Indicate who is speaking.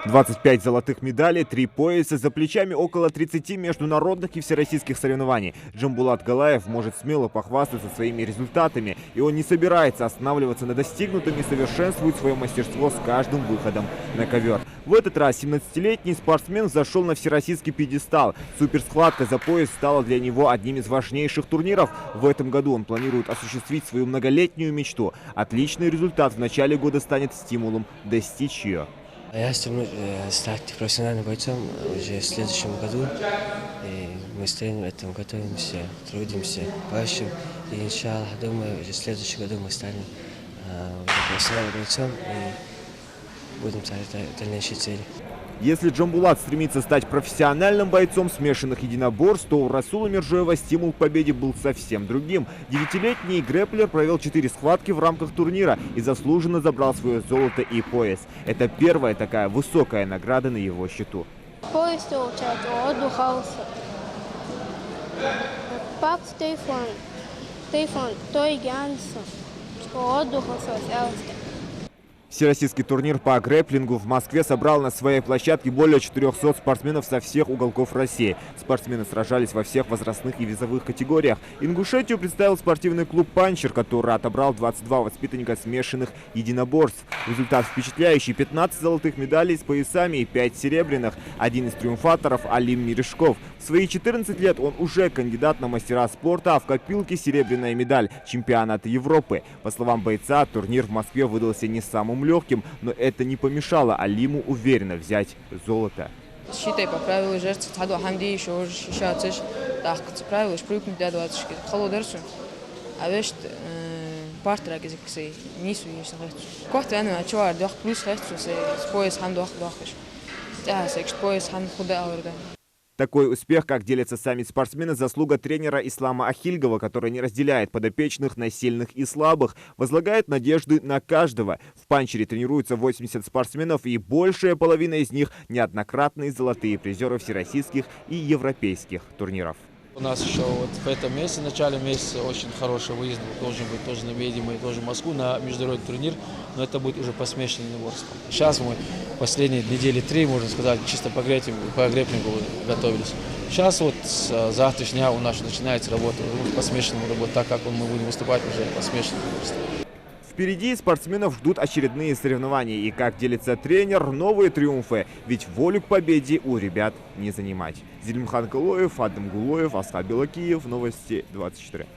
Speaker 1: 25 золотых медалей, 3 пояса, за плечами около 30 международных и всероссийских соревнований. Джамбулат Галаев может смело похвастаться своими результатами, и он не собирается останавливаться на достигнутом и совершенствует свое мастерство с каждым выходом на ковер. В этот раз 17-летний спортсмен зашел на всероссийский пьедестал. Суперсхватка за пояс стала для него одним из важнейших турниров. В этом году он планирует осуществить свою многолетнюю мечту. Отличный результат в начале года станет стимулом достичь ее.
Speaker 2: Я стремлюсь стать профессиональным бойцом уже в следующем году. И мы с тренером этому готовимся, трудимся, поищем. И, иншаллах, думаю, уже в следующем году мы станем профессиональным бойцом и будем ставить дальнейшие цели.
Speaker 1: Если Джамбулат стремится стать профессиональным бойцом смешанных единоборств, то у Расула Миржоева стимул к победе был совсем другим. 9-летний грэпплер провел 4 схватки в рамках турнира и заслуженно забрал свое золото и пояс. Это первая такая высокая награда на его счету.
Speaker 3: Пояс отдыхался. Пап Стефан, той Янсен, отдыхался.
Speaker 1: Всероссийский турнир по грэпплингу в Москве собрал на своей площадке более 400 спортсменов со всех уголков России. Спортсмены сражались во всех возрастных и весовых категориях. Ингушетию представил спортивный клуб «Панчер», который отобрал 22 воспитанника смешанных единоборств. Результат впечатляющий: 15 золотых медалей с поясами и 5 серебряных. Один из триумфаторов – Алим Мережков. В свои 14 лет он уже кандидат на мастера спорта, а в копилке серебряная медаль чемпионата Европы. По словам бойца, турнир в Москве выдался не самым легким, но это не помешало Алиму уверенно взять золото.
Speaker 4: Считай по правилу жертв, правила
Speaker 1: Такой успех, как делятся сами спортсмены, заслуга тренера Ислама Ахильгова, который не разделяет подопечных на сильных и слабых, возлагает надежды на каждого. В «Панчере» тренируются 80 спортсменов, и большая половина из них – неоднократные золотые призеры всероссийских и европейских турниров.
Speaker 5: У нас еще вот в этом месяце, в начале месяца, очень хороший выезд должен быть тоже на видимо и тоже в Москву на международный турнир, но это будет уже по смешанным единоборствам. Сейчас мы последние недели 3, можно сказать, чисто по грэпплингу готовились. Сейчас вот с завтрашнего дня у нас начинается работа по смешанному работе, так как мы будем выступать уже по смешанным единоборствам.
Speaker 1: Впереди спортсменов ждут очередные соревнования и, как делится тренер, новые триумфы. Ведь волю к победе у ребят не занимать. Зелимхан Кылоев, Адам Гулоев, Асхаб Белакиев. Новости 24.